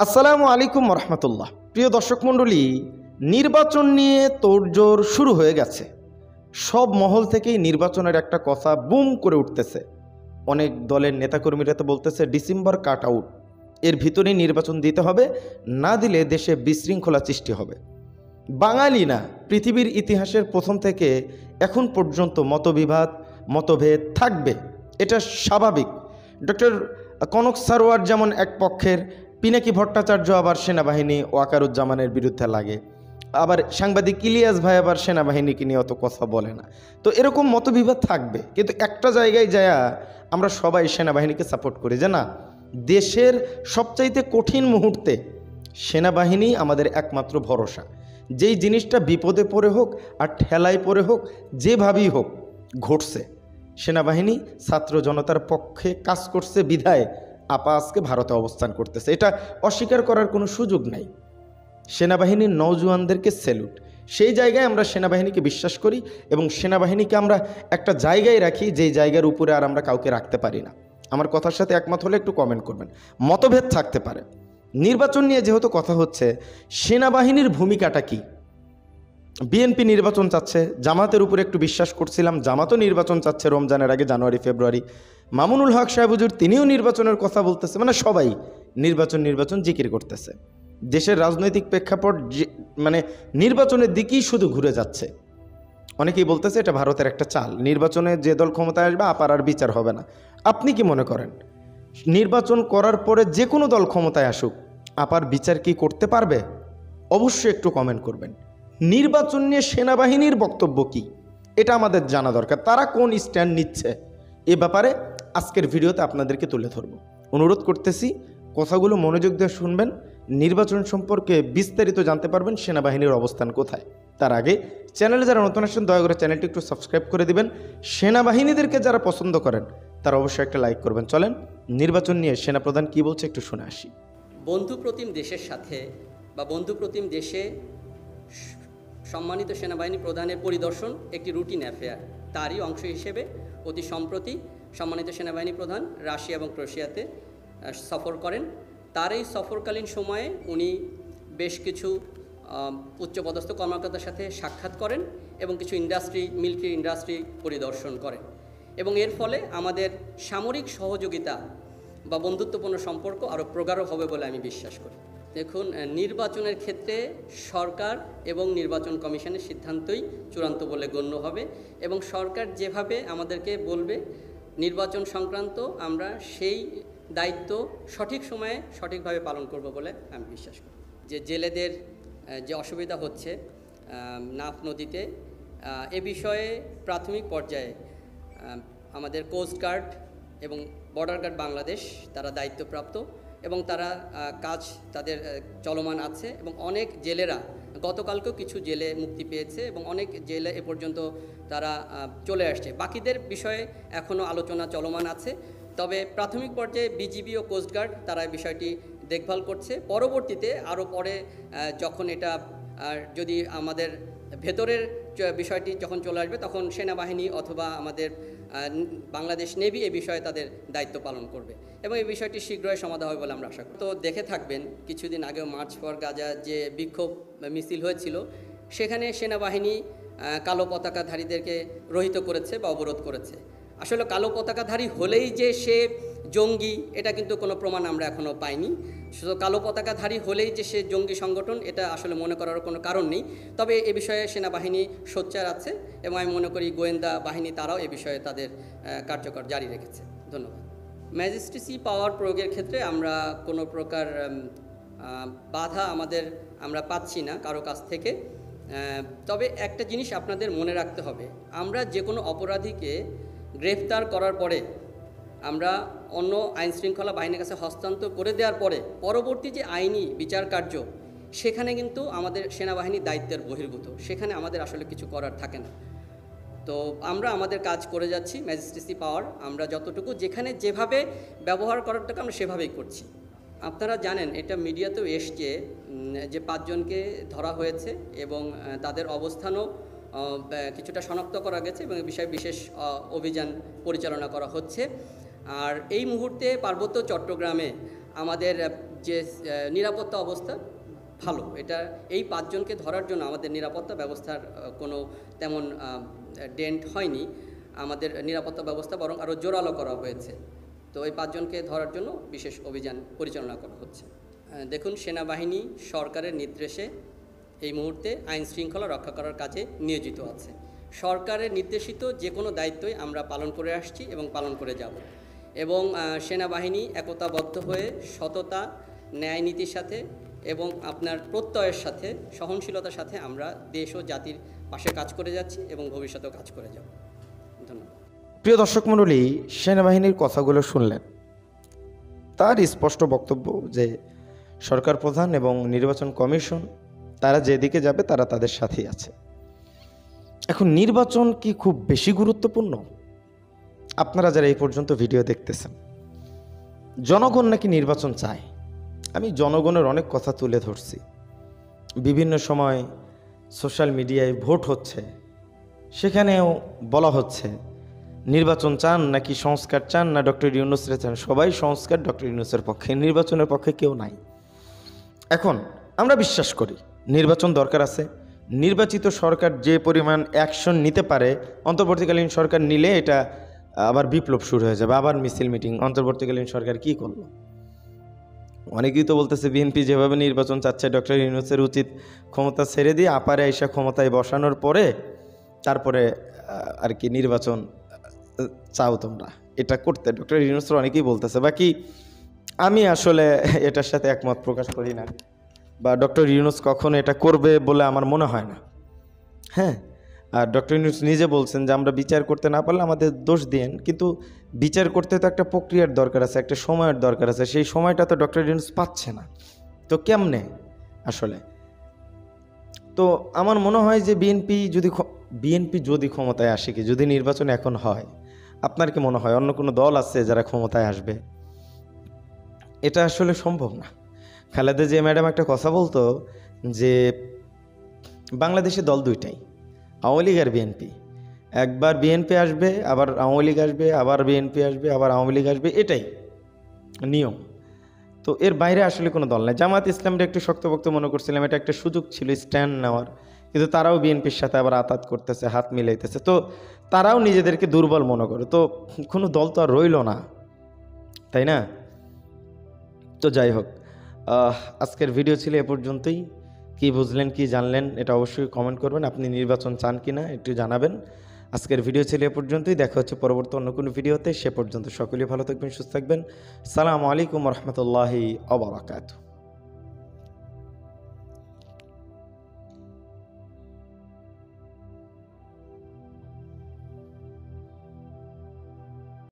আসসালামু আলাইকুম রহমতুল্লাহ। প্রিয় দর্শক মণ্ডলী, নির্বাচন নিয়ে তোড়জোড় শুরু হয়ে গেছে। সব মহল থেকেই নির্বাচনের একটা কথা বুম করে উঠতেছে। অনেক দলের নেতাকর্মীরা তো বলতেছে ডিসেম্বর কাট আউট, এর ভিতরেই নির্বাচন দিতে হবে, না দিলে দেশে বিশৃঙ্খলা সৃষ্টি হবে। বাঙালি না, পৃথিবীর ইতিহাসের প্রথম থেকে এখন পর্যন্ত মতভেদ থাকবে, এটা স্বাভাবিক। ডক্টর কনক সারোয়ার যেমন এক পক্ষের, পিনাকি ভট্টাচার্য আবার সেনাবাহিনী ওয়াকারুজ্জামানের বিরুদ্ধে লাগে, আবার সাংবাদিক ইলিয়াস ভাই আবার সেনাবাহিনীকে নিয়ে অত কথা বলে না। তো এরকম মতবিভেদ থাকবে, কিন্তু একটা জায়গায় যায় আমরা সবাই সেনাবাহিনীকে সাপোর্ট করি যে না, দেশের সবচাইতে কঠিন মুহূর্তে সেনাবাহিনী আমাদের একমাত্র ভরসা। যেই জিনিসটা বিপদে পড়ে হোক আর ঠেলায় পড়ে হোক, যেভাবেই হোক ঘটছে, সেনাবাহিনী ছাত্র জনতার পক্ষে কাজ করছে বিধায় আপা আজকে ভারতে অবস্থান করতেছে, এটা অস্বীকার করার কোনো সুযোগ নাই। সেনাবাহিনীর নওজোয়ানদেরকে স্যালুট। সেই জায়গায় আমরা সেনাবাহিনীকে বিশ্বাস করি এবং সেনাবাহিনীকে আমরা একটা জায়গায় রাখি, যেই জায়গার উপরে আর আমরা কাউকে রাখতে পারি না। আমার কথার সাথে একমত হলে একটু কমেন্ট করবেন। মতভেদ থাকতে পারে। নির্বাচন নিয়ে যেহেতু কথা হচ্ছে, সেনাবাহিনীর ভূমিকাটা কি? বিএনপি নির্বাচন চাচ্ছে, জামাতের উপরে একটু বিশ্বাস করছিলাম, জামাতও নির্বাচন চাচ্ছে রমজানের আগে, জানুয়ারি ফেব্রুয়ারি। মামুনুল হক সাহেব হুজুর তিনিও নির্বাচনের কথা বলতেছে, মানে সবাই নির্বাচন জিকির করতেছে। দেশের রাজনৈতিক প্রেক্ষাপট মানে নির্বাচনের দিকেই শুধু ঘুরে যাচ্ছে। অনেকেই বলতেছে এটা ভারতের একটা চাল, নির্বাচনে যে দল ক্ষমতায় আসবে আপার আর বিচার হবে না। আপনি কি মনে করেন, নির্বাচন করার পরে যে কোনো দল ক্ষমতায় আসুক, আপার বিচার কি করতে পারবে? অবশ্যই একটু কমেন্ট করবেন। নির্বাচন নিয়ে সেনাবাহিনীর বক্তব্য কি, এটা আমাদের জানা দরকার। তারা কোন স্ট্যান্ড নিচ্ছে এ ব্যাপারে আজকের ভিডিওতে আপনাদেরকে তুলে ধরব। অনুরোধ করতেছি কথাগুলো মনোযোগ দিয়ে শুনবেন, নির্বাচন সম্পর্কে বিস্তারিত জানতে পারবেন, সেনাবাহিনীর অবস্থান কোথায়। তার আগে চ্যানেলে যারা নতুন আসেন দয়া করে চ্যানেলটি একটু সাবস্ক্রাইব করে দিবেন। সেনাবাহিনীদেরকে যারা পছন্দ করেন তারা অবশ্যই একটা লাইক করবেন। চলেন নির্বাচন নিয়ে সেনাপ্রধান কি বলছে একটু শুনে আসি। বন্ধুপ্রতিম দেশের সাথে বা বন্ধুপ্রতিম দেশে সম্মানিত সেনাবাহিনী প্রধানের পরিদর্শন একটি রুটিন অ্যাফেয়ার। তারই অংশ হিসেবে অতি সম্প্রতি সম্মানিত সেনাবাহিনী প্রধান রাশিয়া এবং ক্রোয়েশিয়াতে সফর করেন। তার এই সফরকালীন সময়ে উনি বেশ কিছু উচ্চপদস্থ কর্মকর্তার সাথে সাক্ষাৎ করেন এবং কিছু মিলিটারি ইন্ডাস্ট্রি পরিদর্শন করেন, এবং এর ফলে আমাদের সামরিক সহযোগিতা বা বন্ধুত্বপূর্ণ সম্পর্ক আরও প্রগাঢ় হবে বলে আমি বিশ্বাস করি। দেখুন, নির্বাচনের ক্ষেত্রে সরকার এবং নির্বাচন কমিশনের সিদ্ধান্তই চূড়ান্ত বলে গণ্য হবে, এবং সরকার যেভাবে আমাদেরকে বলবে নির্বাচন সংক্রান্ত, আমরা সেই দায়িত্ব সঠিক সময়ে সঠিকভাবে পালন করব বলে আমি বিশ্বাস করি। যে জেলেদের যে অসুবিধা হচ্ছে নাফ নদীতে, এ বিষয়ে প্রাথমিক পর্যায়ে আমাদের কোস্টগার্ড এবং বর্ডার গার্ড বাংলাদেশ তারা দায়িত্বপ্রাপ্ত, এবং তারা কাজ তাদের চলমান আছে, এবং অনেক জেলেরা গতকালকেও কিছু জেলে মুক্তি পেয়েছে এবং অনেক জেলে এ পর্যন্ত তারা চলে আসছে। বাকিদের বিষয়ে এখনও আলোচনা চলমান আছে, তবে প্রাথমিক পর্যায়ে বিজিবি ও কোস্টগার্ড তারা বিষয়টি দেখভাল করছে। পরবর্তীতে আরও পরে যখন এটা যদি আমাদের ভেতরের বিষয়টি যখন চলে আসবে, তখন সেনাবাহিনী অথবা আমাদের বাংলাদেশ নেভি এ বিষয়ে তাদের দায়িত্ব পালন করবে, এবং এই বিষয়টি শীঘ্রই সমাধান হবে বলে আমরা আশা করি। তো দেখে থাকবেন, কিছুদিন আগেও মার্চ ফর গাজা যে বিক্ষোভ মিছিল হয়েছিল, সেখানে সেনাবাহিনী কালো পতাকাধারীদেরকে রহিত করেছে বা অবরোধ করেছে। আসলে কালো পতাকাধারী হলেই যে সে জঙ্গি, এটা কিন্তু কোনো প্রমাণ আমরা এখনও পাইনি। শুধু কালো পতাকাধারী হলেই যে সে জঙ্গি সংগঠন, এটা আসলে মনে করার কোনো কারণ নেই। তবে এ বিষয়ে সেনাবাহিনী সোচ্চার আছে, এবং আমি মনে করি গোয়েন্দা বাহিনী তারাও এ বিষয়ে তাদের কার্যকর জারি রেখেছে। ধন্যবাদ। ম্যাজিস্ট্রেসি পাওয়ার প্রয়োগের ক্ষেত্রে আমরা কোনো প্রকার বাধা আমরা পাচ্ছি না কারো কাছ থেকে। তবে একটা জিনিস আপনাদের মনে রাখতে হবে, আমরা যে কোনো অপরাধীকে গ্রেফতার করার পরে, আমরা অন্য আইনশৃঙ্খলা বাহিনীর কাছে হস্তান্তর করে দেওয়ার পরে পরবর্তী যে আইনি বিচার কার্য, সেখানে কিন্তু আমাদের সেনাবাহিনীর দায়িত্বের বহির্ভূত, সেখানে আমাদের আসলে কিছু করার থাকে না। তো আমরা আমাদের কাজ করে যাচ্ছি। ম্যাজিস্ট্রেসি পাওয়ার আমরা যতটুকু যেখানে যেভাবে ব্যবহার করারটাকে আমরা সেভাবেই করছি। আপনারা জানেন, এটা মিডিয়াতেও এসছে যে 5 জনকে ধরা হয়েছে এবং তাদের অবস্থানও কিছুটা শনাক্ত করা গেছে, এবং এই বিষয়ে বিশেষ অভিযান পরিচালনা করা হচ্ছে। আর এই মুহূর্তে পার্বত্য চট্টগ্রামে আমাদের যে নিরাপত্তা অবস্থা ভালো। এটা এই 5 জনকে ধরার জন্য আমাদের নিরাপত্তা ব্যবস্থার কোনো তেমন ডেন্ট হয়নি। আমাদের নিরাপত্তা ব্যবস্থা বরং আরও জোরালো করা হয়েছে। তো এই 5 জনকে ধরার জন্য বিশেষ অভিযান পরিচালনা করা হচ্ছে। দেখুন, সেনাবাহিনী সরকারের নির্দেশে এই মুহূর্তে আইন শৃঙ্খলা রক্ষা করার কাজে নিয়োজিত আছে। সরকারের নির্দেশিত যে কোনো দায়িত্বই আমরা পালন করে আসছি এবং পালন করে যাব। এবং সেনাবাহিনী একতাবদ্ধ হয়ে সততা, ন্যায় নীতির সাথে এবং আপনার প্রত্যয়ের সাথে, সহনশীলতার সাথে আমরা দেশ ও জাতির পাশে কাজ করে যাচ্ছি এবং ভবিষ্যতেও কাজ করে যাব। ধন্যবাদ। প্রিয় দর্শক মণ্ডলী, সেনাবাহিনীর কথাগুলো শুনলেন। তার স্পষ্ট বক্তব্য যে সরকার প্রধান এবং নির্বাচন কমিশন তারা যেদিকে যাবে তারা তাদের সাথেই আছে। এখন নির্বাচন কি খুব বেশি গুরুত্বপূর্ণ? আপনারা যারা এই পর্যন্ত ভিডিও দেখতেছেন, জনগণ নাকি নির্বাচন চায়। আমি জনগণের অনেক কথা তুলে ধরছি। বিভিন্ন সময় সোশ্যাল মিডিয়ায় ভোট হচ্ছে, সেখানেও বলা হচ্ছে নির্বাচন চান নাকি সংস্কার চান না ডক্টর ইউনূসরে চান। সবাই সংস্কার ডক্টর ইউনূসের পক্ষে, নির্বাচনের পক্ষে কেউ নাই। এখন আমরা বিশ্বাস করি নির্বাচন দরকার আছে। নির্বাচিত সরকার যে পরিমাণ অ্যাকশন নিতে পারে, অন্তর্বর্তীকালীন সরকার নিলে এটা আবার বিপ্লব শুরু হয়ে যাবে, আবার মিছিল মিটিং। অন্তর্বর্তীকালীন সরকার কি করলো? অনেকেই তো বলতেছে বিএনপি যেভাবে নির্বাচন চাচ্ছে, ডক্টর ইউনূসের উচিত ক্ষমতা ছেড়ে দিয়ে আপারে আইসা ক্ষমতায় বসানোর পরে তারপরে আর কি নির্বাচন চাও তোমরা, এটা করতে ডক্টর ইউনূসের অনেকেই বলতেছে। বাকি আমি আসলে এটার সাথে একমত প্রকাশ করি না, বা ডক্টর ইউনূস কখনো এটা করবে বলে আমার মনে হয় না। হ্যাঁ, আর ডক্টর ইউনূস নিজে বলছেন যে আমরা বিচার করতে না পারলে আমাদের দোষ দিয়েন, কিন্তু বিচার করতে তো একটা প্রক্রিয়ার দরকার আছে, একটা সময়ের দরকার আছে। সেই সময়টা তো ডক্টর ইউনূস পাচ্ছে না। তো কেমনে আসলে? তো আমার মনে হয় যে বিএনপি যদি ক্ষমতায় আসে, কি যদি নির্বাচন এখন হয়, আপনার কি মনে হয় অন্য কোনো দল আছে যারা ক্ষমতায় আসবে? এটা আসলে সম্ভব না। খালেদা জিয়া ম্যাডাম একটা কথা বলতো যে বাংলাদেশে দল দুইটাই, আওয়ামী লীগ আর বিএনপি। একবার বিএনপি আসবে, আবার আওয়ামী লীগ আসবে, আবার বিএনপি আসবে, আবার আওয়ামী লীগ আসবে, এটাই নিয়ম। তো এর বাইরে আসলে কোনো দল নাই। জামাত ইসলামটা একটু শক্তপোক্ত মনে করছিলাম, এটা একটা সুযোগ ছিল স্ট্যান্ড নেওয়ার, কিন্তু তারাও বিএনপির সাথে আবার আতাত করতেছে, হাত মিলাইতেছে। তো তারাও নিজেদেরকে দুর্বল মনে করে। তো কোনো দল তো আর রইল না, তাই না? তো যাই হোক, আজকের ভিডিও ছিল এ পর্যন্তই। কি বুঝলেন, কি জানলেন, এটা অবশ্যই কমেন্ট করবেন। আপনি নির্বাচন চান কি না একটু জানাবেন। আজকের ভিডিও ছিল এ পর্যন্তই। দেখা হচ্ছে পরবর্তী অন্য কোনো ভিডিওতে। সে পর্যন্ত সকলেই ভালো থাকবেন, সুস্থ থাকবেন। সালামু আলাইকুম রহমতুল্লাহি ওয়া বারাকাতুহু।